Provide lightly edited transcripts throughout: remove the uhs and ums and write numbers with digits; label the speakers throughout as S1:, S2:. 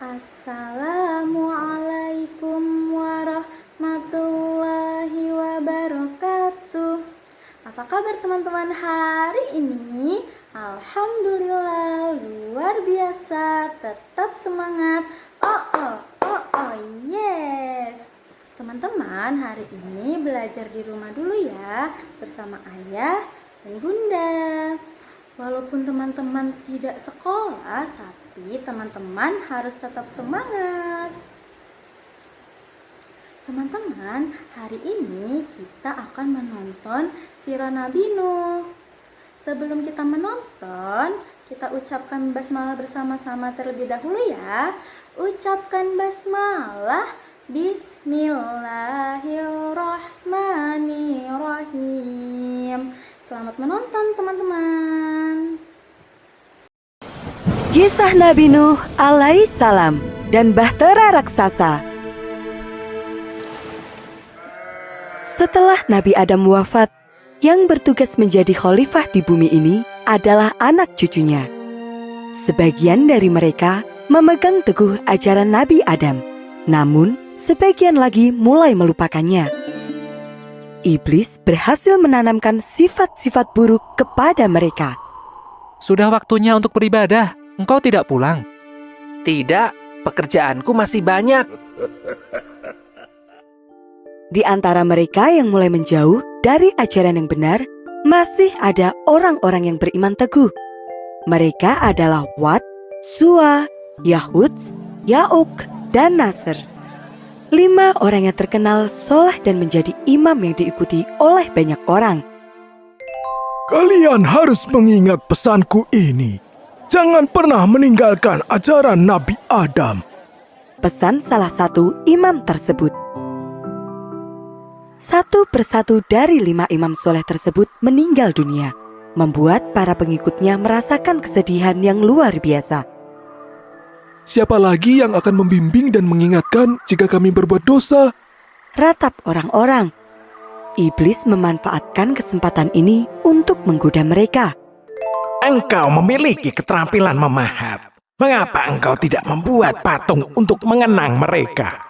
S1: Assalamualaikum warahmatullahi wabarakatuh. Apa kabar teman-teman hari ini? Alhamdulillah luar biasa, tetap semangat. Yes. Teman-teman hari ini belajar di rumah dulu ya, bersama ayah dan bunda. Walaupun teman-teman tidak sekolah, tapi teman-teman harus tetap semangat. Teman-teman, hari ini kita akan menonton Sirah Nabi Nuh. Sebelum kita menonton, kita ucapkan basmalah bersama-sama terlebih dahulu ya. Ucapkan basmalah. Bismillahirrahmanirrahim. Selamat menonton teman-teman.
S2: Kisah Nabi Nuh alaihissalam dan bahtera raksasa. Setelah Nabi Adam wafat, yang bertugas menjadi khalifah di bumi ini adalah anak cucunya. Sebagian dari mereka memegang teguh ajaran Nabi Adam, namun sebagian lagi mulai melupakannya. Iblis berhasil menanamkan sifat-sifat buruk kepada mereka.
S3: Sudah waktunya untuk beribadah. Engkau tidak pulang?
S4: Tidak, pekerjaanku masih banyak.
S2: Di antara mereka yang mulai menjauh dari ajaran yang benar, masih ada orang-orang yang beriman teguh. Mereka adalah Wad, Suwa, Yahud, Ya'uk, dan Nasr. 5 orang yang terkenal soleh dan menjadi imam yang diikuti oleh banyak orang.
S5: Kalian harus mengingat pesanku ini. Jangan pernah meninggalkan ajaran Nabi Adam.
S2: Pesan salah satu imam tersebut. Satu persatu dari 5 imam soleh tersebut meninggal dunia, membuat para pengikutnya merasakan kesedihan yang luar biasa.
S5: Siapa lagi yang akan membimbing dan mengingatkan jika kami berbuat dosa?
S2: Ratap orang-orang. Iblis memanfaatkan kesempatan ini untuk menggoda mereka.
S6: Engkau memiliki keterampilan memahat. Mengapa engkau tidak membuat patung untuk mengenang mereka?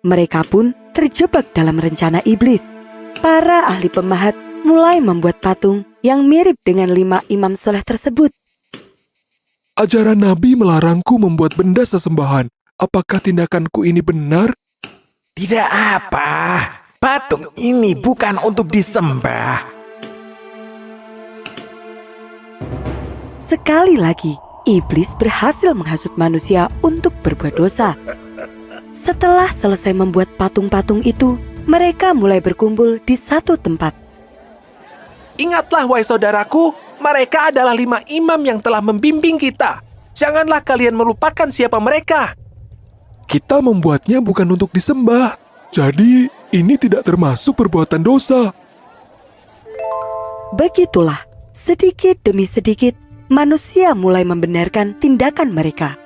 S2: Mereka pun terjebak dalam rencana iblis. Para ahli pemahat mulai membuat patung yang mirip dengan 5 imam soleh tersebut.
S5: Ajaran Nabi melarangku membuat benda sesembahan. Apakah tindakanku ini benar?
S6: Tidak apa. Patung ini bukan untuk disembah.
S2: Sekali lagi, iblis berhasil menghasut manusia untuk berbuat dosa. Setelah selesai membuat patung-patung itu, mereka mulai berkumpul di satu tempat.
S4: Ingatlah wahai saudaraku, mereka adalah 5 imam yang telah membimbing kita. Janganlah kalian melupakan siapa mereka.
S5: Kita membuatnya bukan untuk disembah. Jadi, ini tidak termasuk perbuatan dosa.
S2: Begitulah, sedikit demi sedikit, manusia mulai membenarkan tindakan mereka.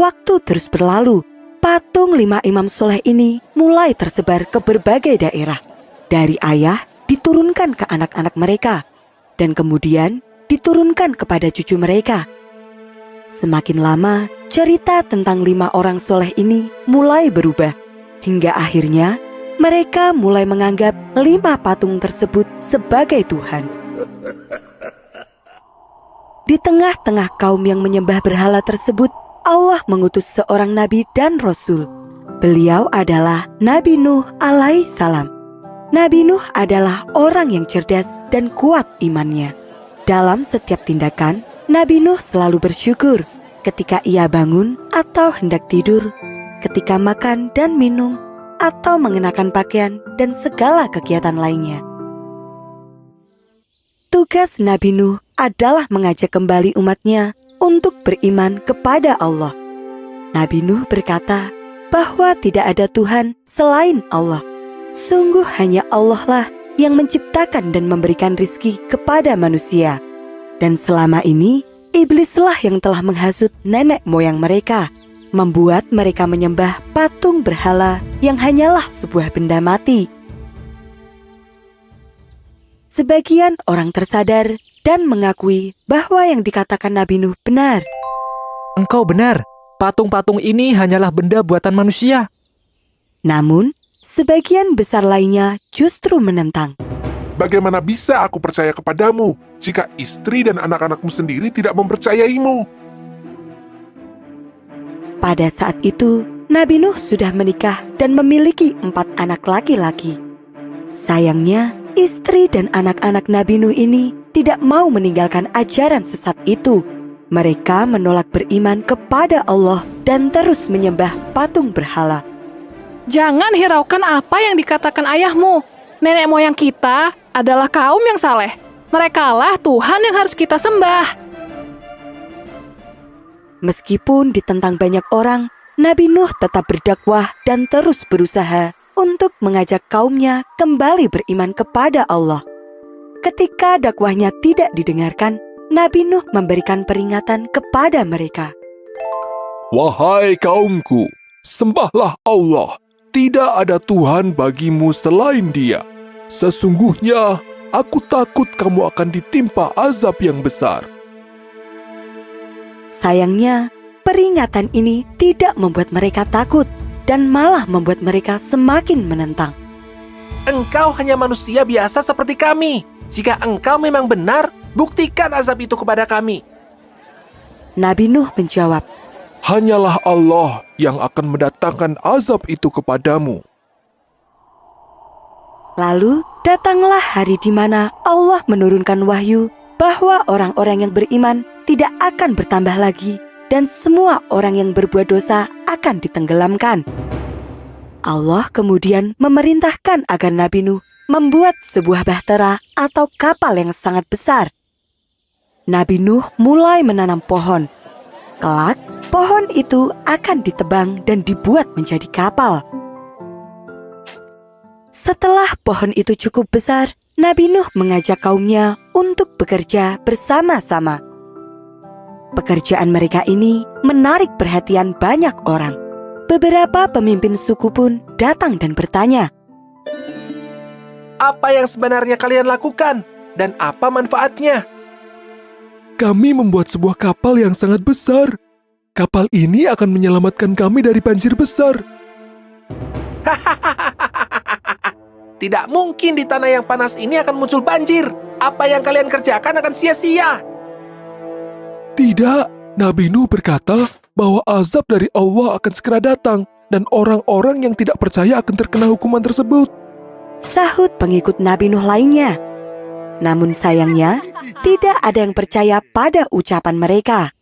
S2: Waktu terus berlalu, patung 5 imam soleh ini mulai tersebar ke berbagai daerah. Dari ayah diturunkan ke anak-anak mereka, dan kemudian diturunkan kepada cucu mereka. Semakin lama, cerita tentang 5 orang soleh ini mulai berubah, hingga akhirnya mereka mulai menganggap 5 patung tersebut sebagai Tuhan. Di tengah-tengah kaum yang menyembah berhala tersebut, Allah mengutus seorang nabi dan rasul. Beliau adalah Nabi Nuh alaihissalam. Nabi Nuh adalah orang yang cerdas dan kuat imannya. Dalam setiap tindakan, Nabi Nuh selalu bersyukur ketika ia bangun atau hendak tidur, ketika makan dan minum, atau mengenakan pakaian dan segala kegiatan lainnya. Tugas Nabi Nuh adalah mengajak kembali umatnya untuk beriman kepada Allah. Nabi Nuh berkata bahwa tidak ada Tuhan selain Allah. Sungguh hanya Allah lah yang menciptakan dan memberikan rizki kepada manusia. Dan selama ini, iblislah yang telah menghasut nenek moyang mereka, membuat mereka menyembah patung berhala yang hanyalah sebuah benda mati. Sebagian orang tersadar dan mengakui bahwa yang dikatakan Nabi Nuh benar.
S3: Engkau benar, patung-patung ini hanyalah benda buatan manusia.
S2: Namun, sebagian besar lainnya justru menentang.
S5: Bagaimana bisa aku percaya kepadamu jika istri dan anak-anakmu sendiri tidak mempercayaimu?
S2: Pada saat itu, Nabi Nuh sudah menikah dan memiliki 4 anak laki-laki. Sayangnya, istri dan anak-anak Nabi Nuh ini tidak mau meninggalkan ajaran sesat itu. Mereka menolak beriman kepada Allah dan terus menyembah patung berhala.
S7: Jangan hiraukan apa yang dikatakan ayahmu. Nenek moyang kita adalah kaum yang saleh. Merekalah Tuhan yang harus kita sembah.
S2: Meskipun ditentang banyak orang, Nabi Nuh tetap berdakwah dan terus berusaha untuk mengajak kaumnya kembali beriman kepada Allah. Ketika dakwahnya tidak didengarkan, Nabi Nuh memberikan peringatan kepada mereka.
S5: Wahai kaumku, sembahlah Allah. Tidak ada Tuhan bagimu selain Dia. Sesungguhnya, aku takut kamu akan ditimpa azab yang besar.
S2: Sayangnya, peringatan ini tidak membuat mereka takut dan malah membuat mereka semakin menentang.
S4: Engkau hanya manusia biasa seperti kami. Jika engkau memang benar, buktikan azab itu kepada kami.
S2: Nabi Nuh menjawab,
S5: Hanyalah Allah yang akan mendatangkan azab itu kepadamu.
S2: Lalu datanglah hari di mana Allah menurunkan wahyu bahwa orang-orang yang beriman tidak akan bertambah lagi dan semua orang yang berbuat dosa akan ditenggelamkan. Allah kemudian memerintahkan agar Nabi Nuh membuat sebuah bahtera atau kapal yang sangat besar. Nabi Nuh mulai menanam pohon. Kelak, pohon itu akan ditebang dan dibuat menjadi kapal. Setelah pohon itu cukup besar, Nabi Nuh mengajak kaumnya untuk bekerja bersama-sama. Pekerjaan mereka ini menarik perhatian banyak orang. Beberapa pemimpin suku pun datang dan bertanya,
S4: Apa yang sebenarnya kalian lakukan? Dan apa manfaatnya?
S5: Kami membuat sebuah kapal yang sangat besar. Kapal ini akan menyelamatkan kami dari banjir besar.
S4: Tidak mungkin di tanah yang panas ini akan muncul banjir. Apa yang kalian kerjakan akan sia-sia.
S5: Tidak, Nabi Nuh berkata bahwa azab dari Allah akan segera datang dan orang-orang yang tidak percaya akan terkena hukuman tersebut.
S2: sahut pengikut Nabi Nuh lainnya. Namun sayangnya, tidak ada yang percaya pada ucapan mereka.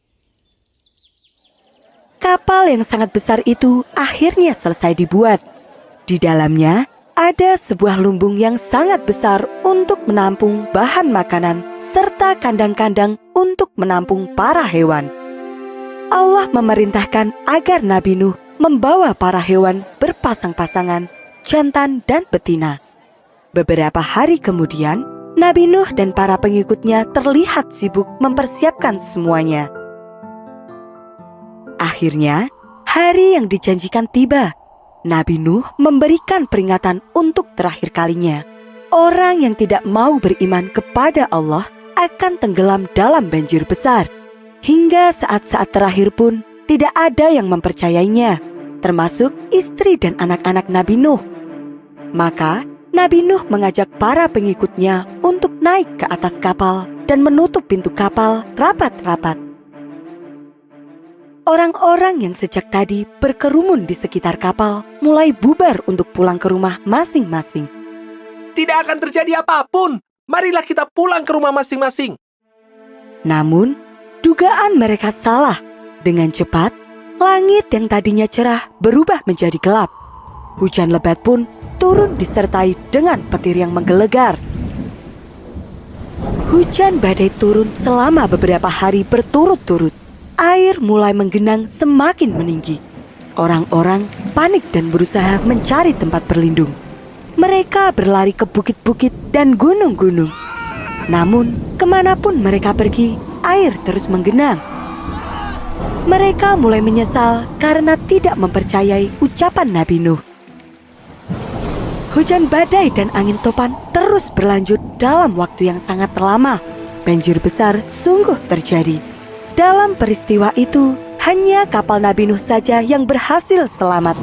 S2: Kapal yang sangat besar itu akhirnya selesai dibuat. Di dalamnya ada sebuah lumbung yang sangat besar untuk menampung bahan makanan serta kandang-kandang untuk menampung para hewan. Allah memerintahkan agar Nabi Nuh membawa para hewan berpasang-pasangan, jantan dan betina. Beberapa hari kemudian, Nabi Nuh dan para pengikutnya terlihat sibuk mempersiapkan semuanya. Akhirnya, hari yang dijanjikan tiba. Nabi Nuh memberikan peringatan untuk terakhir kalinya. Orang yang tidak mau beriman kepada Allah akan tenggelam dalam banjir besar. Hingga saat-saat terakhir pun tidak ada yang mempercayainya, termasuk istri dan anak-anak Nabi Nuh. Maka, Nabi Nuh mengajak para pengikutnya untuk naik ke atas kapal dan menutup pintu kapal rapat-rapat. Orang-orang yang sejak tadi berkerumun di sekitar kapal mulai bubar untuk pulang ke rumah masing-masing.
S4: Tidak akan terjadi apapun. Marilah kita pulang ke rumah masing-masing.
S2: Namun, dugaan mereka salah. Dengan cepat, langit yang tadinya cerah berubah menjadi gelap. Hujan lebat pun turun disertai dengan petir yang menggelegar. Hujan badai turun selama beberapa hari berturut-turut. Air mulai menggenang semakin meninggi. Orang-orang panik dan berusaha mencari tempat berlindung. Mereka berlari ke bukit-bukit dan gunung-gunung. Namun, kemanapun mereka pergi, air terus menggenang. Mereka mulai menyesal karena tidak mempercayai ucapan Nabi Nuh. Hujan badai dan angin topan terus berlanjut dalam waktu yang sangat lama. banjir besar sungguh terjadi. Dalam peristiwa itu, hanya kapal Nabi Nuh saja yang berhasil selamat.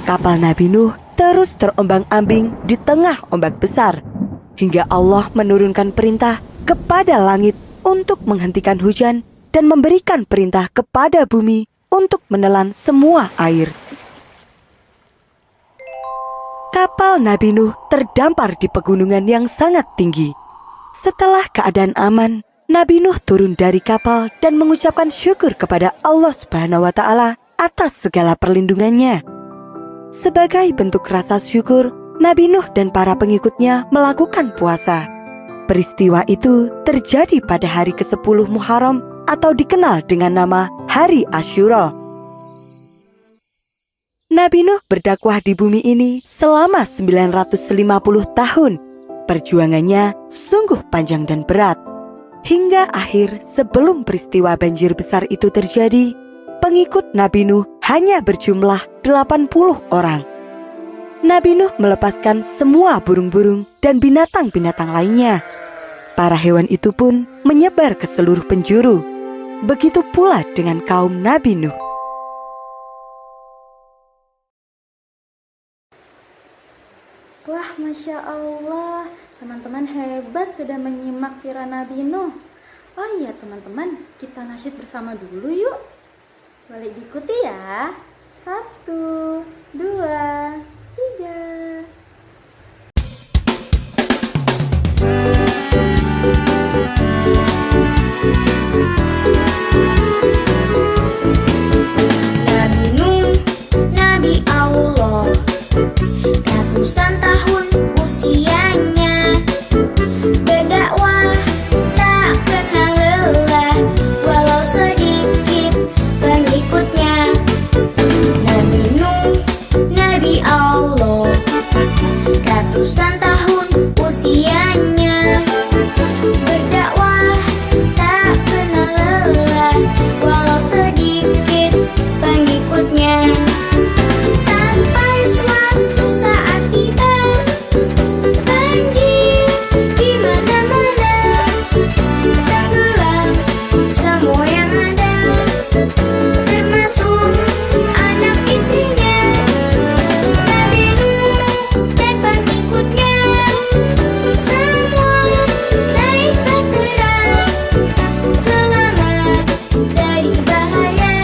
S2: Kapal Nabi Nuh terus terombang-ambing di tengah ombak besar, hingga Allah menurunkan perintah kepada langit untuk menghentikan hujan dan memberikan perintah kepada bumi untuk menelan semua air. Kapal Nabi Nuh terdampar di pegunungan yang sangat tinggi. Setelah keadaan aman, Nabi Nuh turun dari kapal dan mengucapkan syukur kepada Allah Subhanahu wa Ta'ala atas segala perlindungannya. Sebagai bentuk rasa syukur, Nabi Nuh dan para pengikutnya melakukan puasa. Peristiwa itu terjadi pada hari ke-10 Muharram atau dikenal dengan nama Hari Asyura. Nabi Nuh berdakwah di bumi ini selama 950 tahun. Perjuangannya sungguh panjang dan berat. Hingga akhir sebelum peristiwa banjir besar itu terjadi, pengikut Nabi Nuh hanya berjumlah 80 orang. Nabi Nuh melepaskan semua burung-burung dan binatang-binatang lainnya. Para hewan itu pun menyebar ke seluruh penjuru. Begitu pula dengan kaum Nabi Nuh.
S1: Wah, Masya Allah, teman-teman hebat sudah menyimak sirah Nabi Nuh. Oh iya teman-teman, kita nasyid bersama dulu yuk. Boleh diikuti ya. 1, 2, 3.
S8: Nabi Nuh, Nabi Allah, ratusan tahun usianya, berdakwah tak kenal lelah, walau sedikit pengikutnya. Nabi Nuh, Nabi Allah, ratusan tahun usianya, berdakwah tak kenal lelah, walau sedikit pengikutnya. Sampai suatu saat tiba, banjir di mana-mana, tenggelam semua yang ada, termasuk anak istrinya. Nabi Nuh dan pengikutnya semua naik bahtera, selamat dari bahaya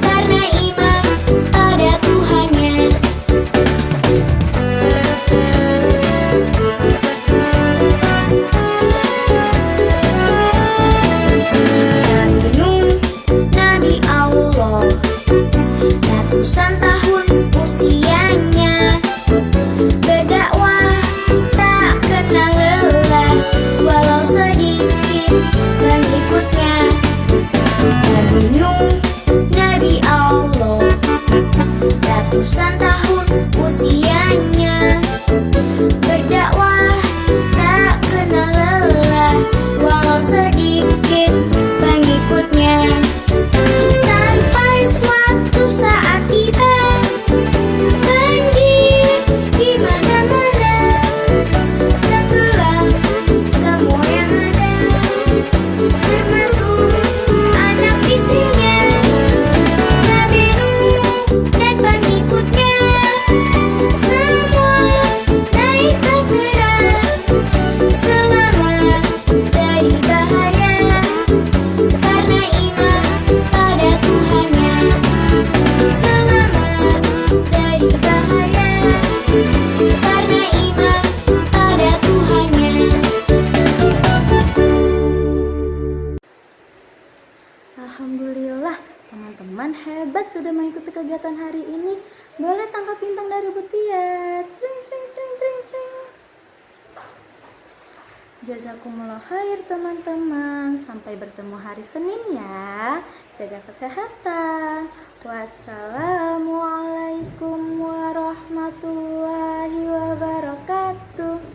S8: karena iman pada Tuhannya. Nabi Nuh, Nabi Allah, ratusan tahun usianya, berdakwah tak kenal lelah, walau sedikit pengikutnya. Nabi Nuh, Nabi Allah, ratusan tahun usianya, berdakwah tak kenal lelah, walau sedikit pengikutnya. Sampai suatu saat tiba, banjir di mana-mana, tenggelam semua yang ada, termasuk anak istrinya. Nabi Nuh dan pengikutnya semua naik bahtera, selamat dari bahaya karena iman pada Tuhannya. Selamat dari bahaya karena iman pada Tuhannya.
S1: Alhamdulillah, teman-teman hebat sudah mengikuti kegiatan hari ini. Boleh tangkap bintang dari Butiat. Sring, sring, sring, sring, sring. Jazakumullah khair teman-teman. Sampai bertemu hari Senin ya. Jaga kesehatan. Wassalamualaikum warahmatullahi wabarakatuh.